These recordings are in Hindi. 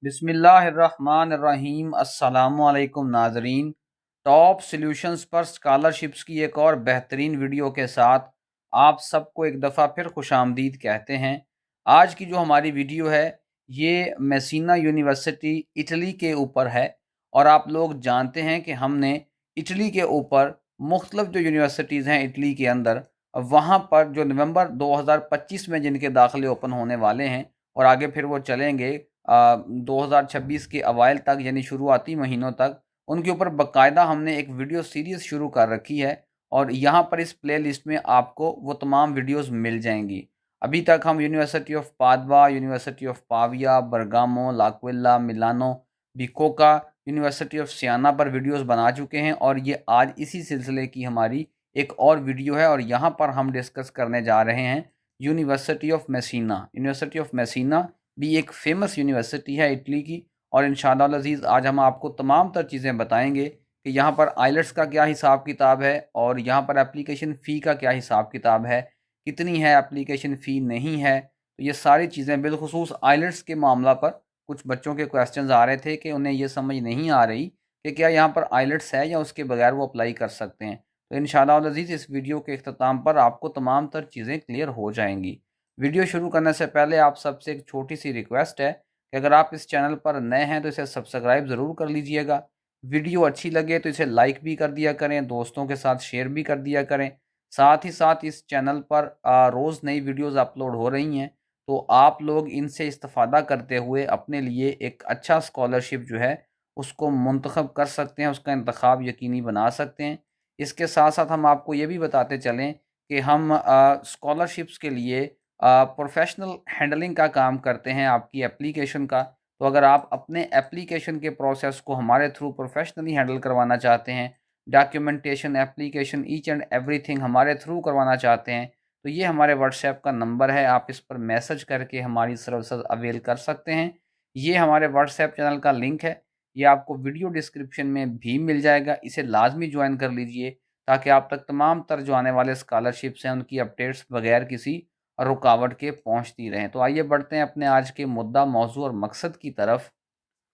बिस्मिल्लाहिर्रहमानिर्रहीम। अस्सलामुअलैकुम नाजरीन। टॉप सॉल्यूशंस पर स्कॉलरशिप्स की एक और बेहतरीन वीडियो के साथ आप सबको एक दफ़ा फिर खुशामदीद कहते हैं। आज की जो हमारी वीडियो है ये मेसीना यूनिवर्सिटी इटली के ऊपर है। और आप लोग जानते हैं कि हमने इटली के ऊपर मुख्तलिफ जो यूनिवर्सिटीज़ हैं इटली के अंदर, वहाँ पर जो नवंबर 2025 में जिनके दाखिले ओपन होने वाले हैं और आगे फिर वो चलेंगे 2026 के अवाइल तक, यानी शुरुआती महीनों तक, उनके ऊपर बाकायदा हमने एक वीडियो सीरीज़ शुरू कर रखी है। और यहाँ पर इस प्लेलिस्ट में आपको वो तमाम वीडियोस मिल जाएंगी। अभी तक हम university of Padova, university of Pavia, Bergamo, L'Aquila, Milano, Bicocca, university of Siena पर वीडियोस बना चुके हैं। और ये आज इसी सिलसिले की हमारी एक और वीडियो है और यहाँ पर हम डिस्कस करने जा रहे हैं university of Messina. University of Messina भी एक फ़ेमस यूनिवर्सिटी है इटली की। और इंशाअल्लाह अज़ीज़ आज हम आपको तमाम तर चीज़ें बताएंगे कि यहाँ पर आइलेट्स का क्या हिसाब किताब है और यहाँ पर एप्लीकेशन फ़ी का क्या हिसाब किताब है, कितनी है एप्लीकेशन फ़ी नहीं है। तो ये सारी चीज़ें बिलखुसूस आइलेट्स के मामला पर कुछ बच्चों के क्वेश्चंस आ रहे थे कि उन्हें ये समझ नहीं आ रही कि क्या यहाँ पर आइलेट्स है या उसके बगैर वो अप्लाई कर सकते हैं। तो इंशाअल्लाह अज़ीज़ इस वीडियो के अख्ताम पर आपको तमाम तर चीज़ें क्लियर हो जाएंगी। वीडियो शुरू करने से पहले आप सबसे एक छोटी सी रिक्वेस्ट है कि अगर आप इस चैनल पर नए हैं तो इसे सब्सक्राइब ज़रूर कर लीजिएगा। वीडियो अच्छी लगे तो इसे लाइक भी कर दिया करें, दोस्तों के साथ शेयर भी कर दिया करें। साथ ही साथ इस चैनल पर रोज़ नई वीडियोस अपलोड हो रही हैं, तो आप लोग इनसे इस्तेफ़ादा करते हुए अपने लिए एक अच्छा स्कॉलरशिप जो है उसको मुंतखब कर सकते हैं, उसका इंतखाब यकीनी बना सकते हैं। इसके साथ साथ हम आपको ये भी बताते चलें कि हम स्कॉलरशिप्स के लिए प्रोफेशनल हैंडलिंग का काम करते हैं आपकी एप्लीकेशन का। तो अगर आप अपने एप्लीकेशन के प्रोसेस को हमारे थ्रू प्रोफेशनली हैंडल करवाना चाहते हैं, documentation, application, each and everything हमारे थ्रू करवाना चाहते हैं, तो ये हमारे व्हाट्सएप का नंबर है। आप इस पर मैसेज करके हमारी सर्विसेज अवेल कर सकते हैं। ये हमारे व्हाट्सएप चैनल का लिंक है, ये आपको वीडियो डिस्क्रिप्शन में भी मिल जाएगा। इसे लाजमी ज्वाइन कर लीजिए ताकि आप तक तमाम तर जो आने वाले स्कॉलरशिप्स हैं उनकी अपडेट्स बगैर किसी रुकावट के पहुंचती रहें। तो आइए बढ़ते हैं अपने आज के मुद्दा, मौजू और मकसद की तरफ।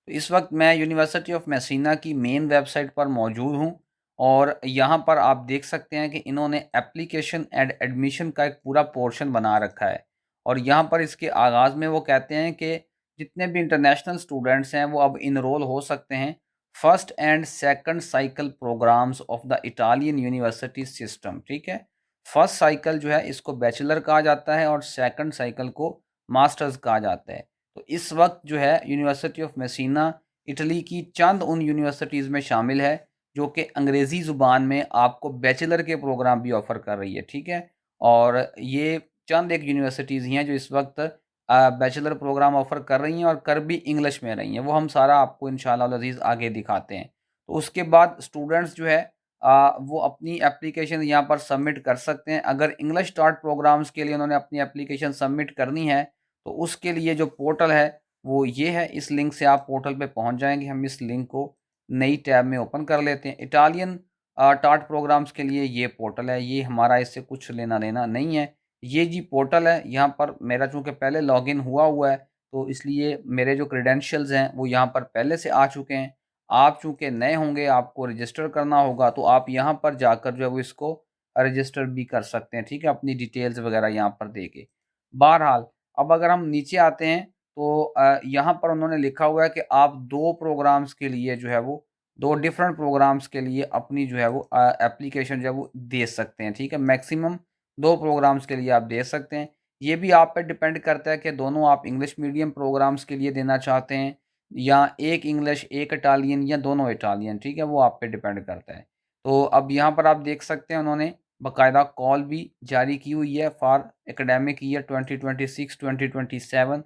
तो इस वक्त मैं यूनिवर्सिटी ऑफ मेसीना की मेन वेबसाइट पर मौजूद हूं और यहाँ पर आप देख सकते हैं कि इन्होंने एप्लीकेशन एंड एडमिशन का एक पूरा पोर्शन बना रखा है। और यहाँ पर इसके आगाज़ में वो कहते हैं कि जितने भी इंटरनेशनल स्टूडेंट्स हैं वो अब इनरोल हो सकते हैं first and second cycle programmes of the Italian university system. ठीक है, फर्स्ट साइकिल जो है इसको बैचलर कहा जाता है और सेकंड साइकिल को मास्टर्स कहा जाता है। तो इस वक्त जो है यूनिवर्सिटी ऑफ मेसीना इटली की चंद उन यूनिवर्सिटीज़ में शामिल है जो कि अंग्रेज़ी ज़ुबान में आपको बैचलर के प्रोग्राम भी ऑफ़र कर रही है। ठीक है, और ये चंद एक यूनिवर्सिटीज़ ही हैं जो इस वक्त बैचलर प्रोग्राम ऑफ़र कर रही हैं और कर भी इंग्लिश में रही हैं। वो हम सारा आपको इंशाअल्लाह अज़ीज़ आगे दिखाते हैं। तो उसके बाद स्टूडेंट्स जो है वो अपनी एप्लीकेशन यहाँ पर सबमिट कर सकते हैं। अगर इंग्लिश स्टार्ट प्रोग्राम्स के लिए उन्होंने अपनी एप्लीकेशन सबमिट करनी है तो उसके लिए जो पोर्टल है वो ये है। इस लिंक से आप पोर्टल पे पहुँच जाएँगे। हम इस लिंक को नई टैब में ओपन कर लेते हैं। इटालियन टाट प्रोग्राम्स के लिए ये पोर्टल है, ये हमारा इससे कुछ लेना-देना नहीं है। ये जी पोर्टल है, यहाँ पर मेरा चूँकि पहले लॉगिन हुआ है, तो इसलिए मेरे जो क्रेडेंशियल्स हैं वो यहाँ पर पहले से आ चुके हैं। आप चूँकि नए होंगे, आपको रजिस्टर करना होगा, तो आप यहाँ पर जाकर जो है वो इसको रजिस्टर भी कर सकते हैं। ठीक है, अपनी डिटेल्स वगैरह यहाँ पर दे के। बहरहाल अब अगर हम नीचे आते हैं तो यहाँ पर उन्होंने लिखा हुआ है कि आप 2 प्रोग्राम्स के लिए जो है वो 2 डिफरेंट प्रोग्राम्स के लिए अपनी जो है वो एप्लीकेशन जो है वो दे सकते हैं। ठीक है, मैक्सिमम 2 प्रोग्राम्स के लिए आप दे सकते हैं। ये भी आप पे डिपेंड करता है कि दोनों आप इंग्लिश मीडियम प्रोग्राम्स के लिए देना चाहते हैं या एक इंग्लिश, एक इटालियन या दोनों इटालियन। ठीक है, वो आप पे डिपेंड करता है। तो अब यहाँ पर आप देख सकते हैं उन्होंने बाकायदा कॉल भी जारी की हुई है फॉर एकेडमिक ईयर 2026-2027।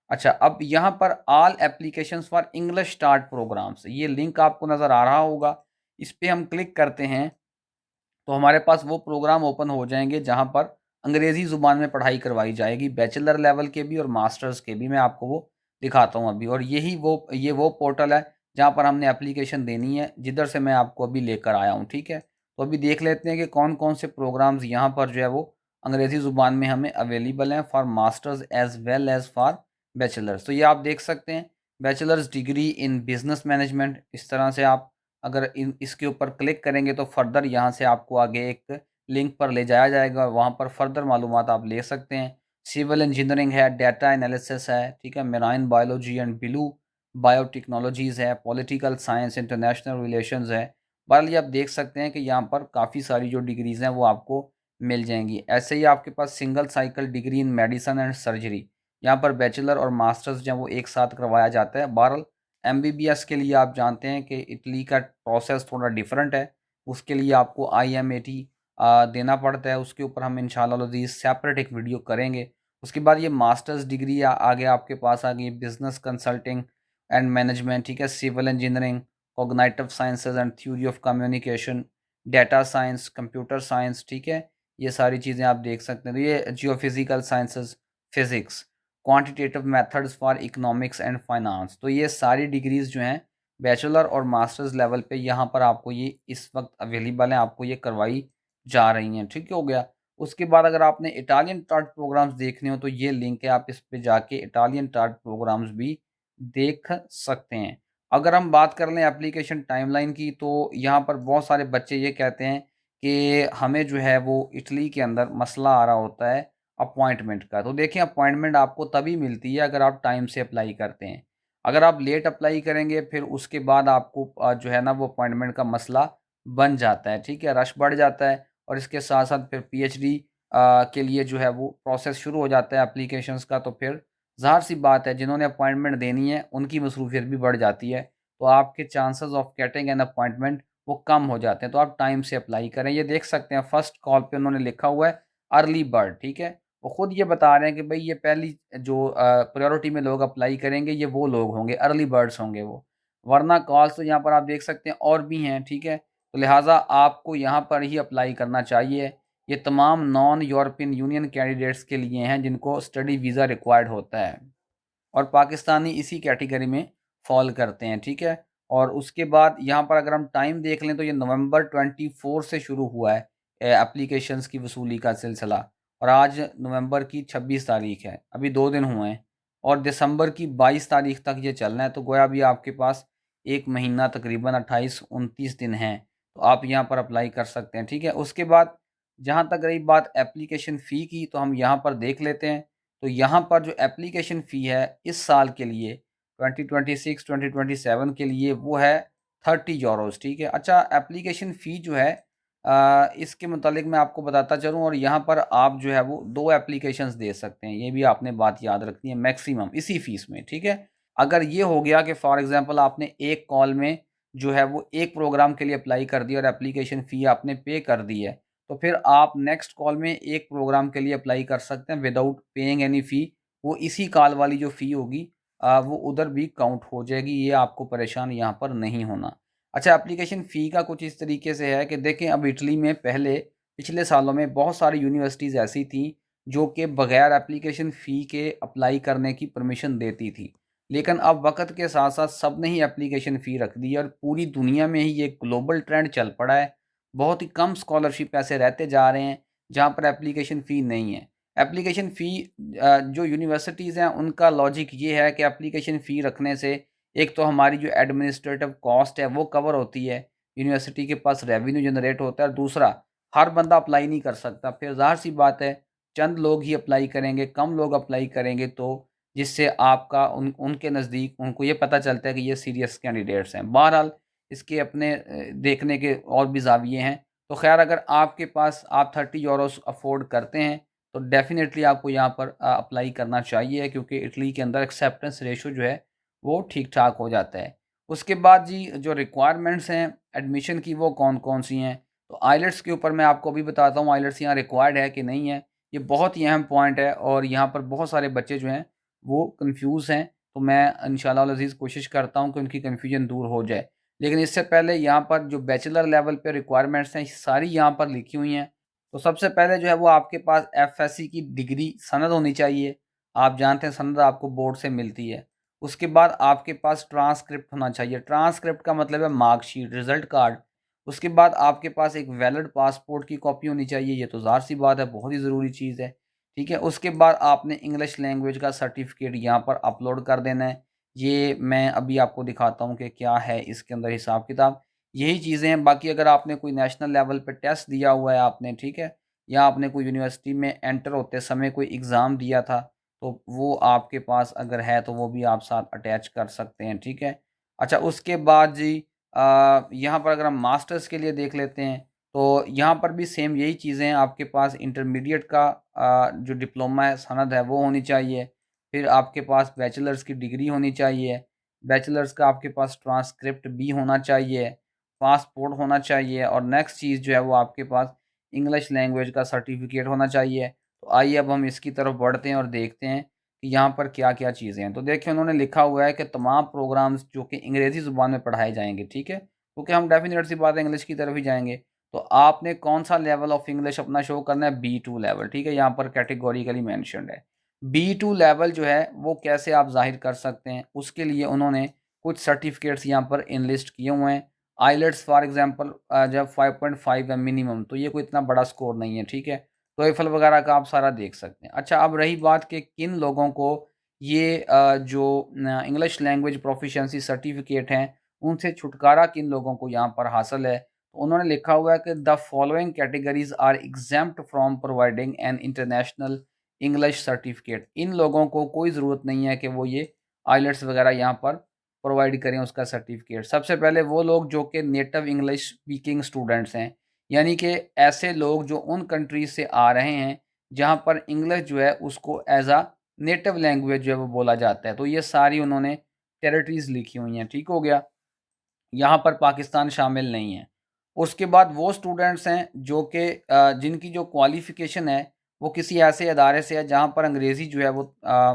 अच्छा, अब यहाँ पर all applications for English start programmes, ये लिंक आपको नज़र आ रहा होगा। इस पे हम क्लिक करते हैं तो हमारे पास वो प्रोग्राम ओपन हो जाएंगे जहाँ पर अंग्रेज़ी ज़ुबान में पढ़ाई करवाई जाएगी, बैचलर लेवल के भी और मास्टर्स के भी। मैं आपको वो दिखाता हूँ अभी। और ये वो पोर्टल है जहाँ पर हमने एप्लीकेशन देनी है, जिधर से मैं आपको अभी लेकर आया हूँ। ठीक है, तो अभी देख लेते हैं कि कौन कौन से प्रोग्राम्स यहाँ पर जो है वो अंग्रेज़ी ज़ुबान में हमें अवेलेबल हैं for masters as well as for bachelors. तो ये आप देख सकते हैं bachelors degree in business management, इस तरह से आप अगर इसके ऊपर क्लिक करेंगे तो फर्दर यहाँ से आपको आगे एक लिंक पर ले जाया जाएगा, वहाँ पर फर्दर मालूमात आप ले सकते हैं। सिविल इंजीनियरिंग है, डाटा एनालिसिस है, ठीक है, मेराइन बायोलॉजी एंड ब्लू बायोटेक्नोलॉजीज़ है, पॉलिटिकल साइंस, इंटरनेशनल रिलेशंस है। बहरहाल ये आप देख सकते हैं कि यहाँ पर काफ़ी सारी जो डिग्रीज़ हैं वो आपको मिल जाएंगी। ऐसे ही आपके पास single cycle degree in medicine and surgery, यहाँ पर बैचलर और मास्टर्स जो है वो एक साथ करवाया जाता है। बहरहाल एमबीबीएस के लिए आप जानते हैं कि इटली का प्रोसेस थोड़ा डिफरेंट है, उसके लिए आपको IMAT देना पड़ता है। उसके ऊपर हम इंशाल्लाह अज़ीज़ सेपरेट एक वीडियो करेंगे। उसके बाद ये मास्टर्स डिग्री आगे आपके पास आ गई बिजनेस कंसल्टिंग एंड मैनेजमेंट, ठीक है, civil engineering, cognitive sciences and theory of communication, data science, computer science, ठीक है, ये सारी चीज़ें आप देख सकते हैं। तो ये geophysical sciences, physics, quantitative methods for economics and finance, तो ये सारी डिग्रीज़ जो हैं बैचलर और मास्टर्स लेवल पे यहाँ पर आपको ये इस वक्त अवेलेबल हैं, आपको ये करवाई जा रही हैं, ठीक हो गया। उसके बाद अगर आपने इटालियन टार्ट प्रोग्राम्स देखने हो तो ये लिंक है, आप इस पे जाके इटालियन टार्ट प्रोग्राम्स भी देख सकते हैं। अगर हम बात कर लें एप्लीकेशन टाइमलाइन की, तो यहाँ पर बहुत सारे बच्चे ये कहते हैं कि हमें जो है वो इटली के अंदर मसला आ रहा होता है अपॉइंटमेंट का। तो देखिए अपॉइंटमेंट आपको तभी मिलती है अगर आप टाइम से अप्लाई करते हैं। अगर आप लेट अप्लाई करेंगे फिर उसके बाद आपको जो है ना वो अपॉइंटमेंट का मसला बन जाता है, ठीक है, रश बढ़ जाता है और इसके साथ-साथ फिर पीएचडी के लिए जो है वो प्रोसेस शुरू हो जाता है एप्लीकेशंस का, तो फिर ज़ाहिर-सी बात है जिन्होंने अपॉइंटमेंट देनी है उनकी मसरूफियत भी बढ़ जाती है। तो आपके chances of getting an appointment वो कम हो जाते हैं, तो आप टाइम से अप्लाई करें। ये देख सकते हैं फर्स्ट कॉल पे उन्होंने लिखा हुआ है अर्ली बर्ड, ठीक है। वो खुद ये बता रहे हैं कि भई ये पहली जो प्रायोरिटी में लोग अप्लाई करेंगे ये वो लोग होंगे, अर्ली बर्ड्स होंगे वो। वरना कॉल्स तो यहाँ पर आप देख सकते हैं और भी हैं, ठीक है। तो लिहाज़ा आपको यहाँ पर ही अप्लाई करना चाहिए। ये तमाम नॉन यूरोपियन यूनियन कैंडिडेट्स के लिए हैं जिनको स्टडी वीज़ा रिक्वायर्ड होता है और पाकिस्तानी इसी कैटेगरी में फ़ॉल करते हैं, ठीक है। और उसके बाद यहाँ पर अगर हम टाइम देख लें तो ये नवंबर 24 से शुरू हुआ है एप्लीकेशंस की वसूली का सिलसिला और आज नवंबर की 26 तारीख है, अभी 2 दिन हुए हैं और दिसंबर की 22 तारीख तक ये चलना है। तो गोया अभी आपके पास 1 महीना तकरीबन 28-29 दिन हैं, तो आप यहाँ पर अप्लाई कर सकते हैं, ठीक है। उसके बाद जहाँ तक रही बात एप्लीकेशन फ़ी की, तो हम यहाँ पर देख लेते हैं। तो यहाँ पर जो एप्लीकेशन फ़ी है इस साल के लिए 2026-2027 के लिए वो है 30 यूरोज़, ठीक है। अच्छा एप्लीकेशन फ़ी जो है इसके मुतालिक मैं आपको बताता चलूँ और यहाँ पर आप जो है वो 2 एप्लीकेशंस दे सकते हैं, ये भी आपने बात याद रखनी है मैक्सिमम इसी फ़ीस में, ठीक है। अगर ये हो गया कि फ़ॉर एग्ज़ाम्पल आपने एक कॉल में जो है वो एक प्रोग्राम के लिए अप्लाई कर दिया और एप्लीकेशन फ़ी आपने पे कर दी है, तो फिर आप नेक्स्ट कॉल में एक प्रोग्राम के लिए अप्लाई कर सकते हैं विदाउट पेइंग एनी फ़ी। वो इसी कॉल वाली जो फ़ी होगी वो उधर भी काउंट हो जाएगी, ये आपको परेशान यहाँ पर नहीं होना। अच्छा एप्लीकेशन फ़ी का कुछ इस तरीके से है कि देखें अब इटली में पहले पिछले सालों में बहुत सारी यूनिवर्सिटीज़ ऐसी थी जो कि बगैर एप्लीकेशन फ़ी के अप्लाई करने की परमिशन देती थी। लेकिन अब वक़्त के साथ-साथ सबने ही एप्लीकेशन फ़ी रख दी है और पूरी दुनिया में ही ये ग्लोबल ट्रेंड चल पड़ा है। बहुत ही कम स्कॉलरशिप ऐसे रहते जा रहे हैं जहाँ पर एप्लीकेशन फ़ी नहीं है। एप्लीकेशन फ़ी जो यूनिवर्सिटीज़ हैं उनका लॉजिक ये है कि एप्लीकेशन फ़ी रखने से एक तो हमारी जो एडमिनिस्ट्रेटिव कॉस्ट है वो कवर होती है, यूनिवर्सिटी के पास रेवेन्यू जनरेट होता है और दूसरा हर बंदा अप्लाई नहीं कर सकता। फिर ज़ाहिर-सी बात है चंद लोग ही अप्लाई करेंगे, कम लोग अप्लाई करेंगे तो जिससे आपका उनके नज़दीक उनको ये पता चलता है कि ये सीरियस कैंडिडेट्स हैं। बहरहाल इसके अपने देखने के और भी ज़ाविये हैं। तो ख़ैर अगर आपके पास आप 30 यूरोज़ अफ़ोर्ड करते हैं, तो डेफ़िनेटली आपको यहाँ पर अप्लाई करना चाहिए क्योंकि इटली के अंदर एक्सेप्टेंस रेशियो जो है, वो ठीक-ठाक हो जाता है। उसके बाद जी जो रिक्वायरमेंट्स हैं एडमिशन की वो कौन-कौन सी हैं? तो आइलेट्स के ऊपर मैं आपको अभी बताता हूँ आइलेट्स यहाँ रिक्वायर्ड है कि नहीं है? ये बहुत ही अहम पॉइंट है और यहाँ पर बहुत सारे बच्चे जो हैं वो कन्फ्यूज़ हैं, तो मैं इंशाअल्लाह अज़ीज़ कोशिश करता हूँ कि उनकी कन्फ्यूजन दूर हो जाए। लेकिन इससे पहले यहाँ पर जो बैचलर लेवल पे रिक्वायरमेंट्स हैं, सारी यहाँ पर लिखी हुई हैं। तो सबसे पहले जो है वो आपके पास एफएससी की डिग्री सनद होनी चाहिए। आप जानते हैं सनद आपको बोर्ड से मिलती है। उसके बाद आपके पास ट्रांसक्रिप्ट होना चाहिए। ट्रांसक्रिप्ट का मतलब है मार्कशीट, रिज़ल्ट कार्ड। उसके बाद आपके पास एक वैलिड पासपोर्ट की कॉपी होनी चाहिए, ये तो ज़ाहिर-सी बात है, बहुत ही ज़रूरी चीज़ है। ठीक है? उसके बाद आपने इंग्लिश लैंग्वेज का सर्टिफ़िकेट यहाँ पर अपलोड कर देना है। ये मैं अभी आपको दिखाता हूँ कि क्या है इसके अंदर हिसाब किताब। यही चीज़ें हैं। बाकी अगर आपने कोई नेशनल लेवल पे टेस्ट दिया हुआ है आपने, ठीक है, या आपने कोई यूनिवर्सिटी में एंटर होते समय कोई एग्ज़ाम दिया था, तो वो आपके पास अगर है तो वो भी आप साथ अटैच कर सकते हैं, ठीक है। अच्छा, उसके बाद जी यहाँ पर अगर हम मास्टर्स के लिए देख लेते हैं, तो यहाँ पर भी सेम यही चीज़ें हैं। आपके पास इंटरमीडिएट का जो डिप्लोमा है, सनद है, वो होनी चाहिए। फिर आपके पास बैचलर्स की डिग्री होनी चाहिए। बैचलर्स का आपके पास ट्रांसक्रिप्ट भी होना चाहिए, पासपोर्ट होना चाहिए, और नेक्स्ट चीज़ जो है वो आपके पास इंग्लिश लैंग्वेज का सर्टिफ़िकेट होना चाहिए। तो आइए अब हम इसकी तरफ बढ़ते हैं और देखते हैं कि यहाँ पर क्या-क्या चीज़ें हैं। तो देखिए, उन्होंने लिखा हुआ है कि तमाम प्रोग्राम्स जो कि अंग्रेज़ी ज़ुबान में पढ़ाए जाएँगे, ठीक है? क्योंकि हम डेफ़िनेट सी बात है इंग्लिश की तरफ ही जाएँगे। तो आपने कौन-सा लेवल ऑफ इंग्लिश अपना शो करना है? B2 लेवल, ठीक है? यहाँ पर कैटेगोरिकली मेंशन्ड है। B2 लेवल जो है वो कैसे आप ज़ाहिर कर सकते हैं? उसके लिए उन्होंने कुछ सर्टिफ़िकेट्स यहाँ पर एनलिस्ट किए हुए हैं। आइलेट्स फॉर एग्ज़ाम्पल जब 5.5 है मिनिमम, तो ये कोई इतना बड़ा स्कोर नहीं है, ठीक है? टोएफल वगैरह का आप सारा देख सकते हैं। अच्छा, अब रही बात कि किन लोगों को ये जो न इंग्लिश लैंग्वेज प्रोफिशिएंसी सर्टिफ़िकेट हैं, उनसे छुटकारा किन लोगों को यहाँ पर हासिल है? तो उन्होंने लिखा हुआ है कि the following categories are exempt from providing an international English certificate. इन लोगों को कोई ज़रूरत नहीं है कि वो ये आइलेट्स वगैरह यहाँ पर प्रोवाइड करें उसका सर्टिफ़िकेट। सबसे पहले वो लोग जो कि नेटिव इंग्लिश स्पीकिंग स्टूडेंट्स हैं, यानी कि ऐसे लोग जो उन कंट्रीज़ से आ रहे हैं, जहाँ पर इंग्लिश जो है उसको एज़ अ नेटिव लैंग्वेज जो है वो बोला जाता है। तो ये सारी उन्होंने टेरिटरीज़ लिखी हुई हैं, ठीक हो गया? यहाँ पर पाकिस्तान शामिल नहीं है। उसके बाद वो स्टूडेंट्स हैं जो कि जिनकी जो क्वालिफ़िकेशन है, वो किसी ऐसे इदारे से है जहाँ पर अंग्रेज़ी जो है वो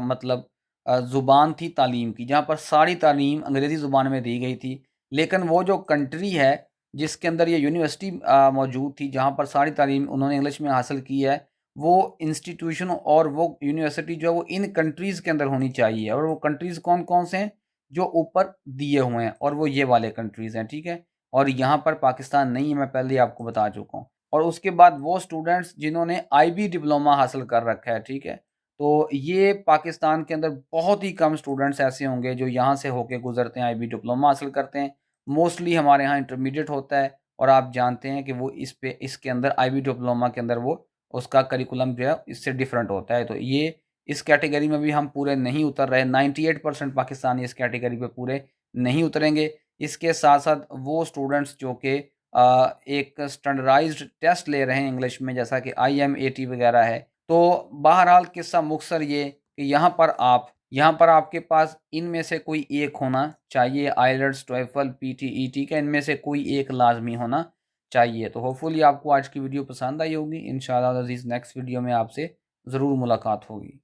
मतलब ज़ुबान थी तालीम की, जहाँ पर सारी तालीम अंग्रेज़ी ज़ुबान में दी गई थी। लेकिन वो जो कंट्री है, जिसके अंदर ये यूनिवर्सिटी मौजूद थी, जहाँ पर सारी तालीम उन्होंने इंग्लिश में हासिल की है, वो इंस्टीट्यूशन और वो यूनिवर्सिटी जो है वो इन कंट्रीज़ के अंदर होनी चाहिए, और वो कंट्रीज़ कौन-कौन से हैं? जो ऊपर दिए हुए हैं, और वो ये वाले कंट्रीज़ हैं, ठीक है? और यहाँ पर पाकिस्तान नहीं है, मैं पहले ही आपको बता चुका हूँ। और उसके बाद वो स्टूडेंट्स जिन्होंने आईबी डिप्लोमा हासिल कर रखा है, ठीक है? तो ये पाकिस्तान के अंदर बहुत ही कम स्टूडेंट्स ऐसे होंगे जो यहाँ से होके गुज़रते हैं, आईबी डिप्लोमा हासिल करते हैं। मोस्टली हमारे यहाँ इंटरमीडिएट होता है, और आप जानते हैं कि वो इसके अंदर आईबी डिप्लोमा के अंदर वो उसका करिकुलम जो है इससे डिफरेंट होता है। तो ये इस कैटेगरी में भी हम पूरे नहीं उतर रहे। 98% पाकिस्तानी इस कैटेगरी पे पूरे नहीं उतरेंगे। इसके साथ-साथ वो स्टूडेंट्स जो कि एक स्टैंडर्डाइज़्ड टेस्ट ले रहे हैं इंग्लिश में, जैसा कि IMAT वगैरह है। तो बहरहाल किस्सा मुख्तसर ये कि यहाँ पर आपके पास इनमें से कोई एक होना चाहिए, आइलेट्स, टोएफल, PTE का इनमें से कोई एक लाज़मी होना चाहिए। तो होपफुली आपको आज की वीडियो पसंद आई होगी। इंशाअल्लाह अज़ीज़ नेक्स्ट वीडियो में आपसे ज़रूर मुलाकात होगी।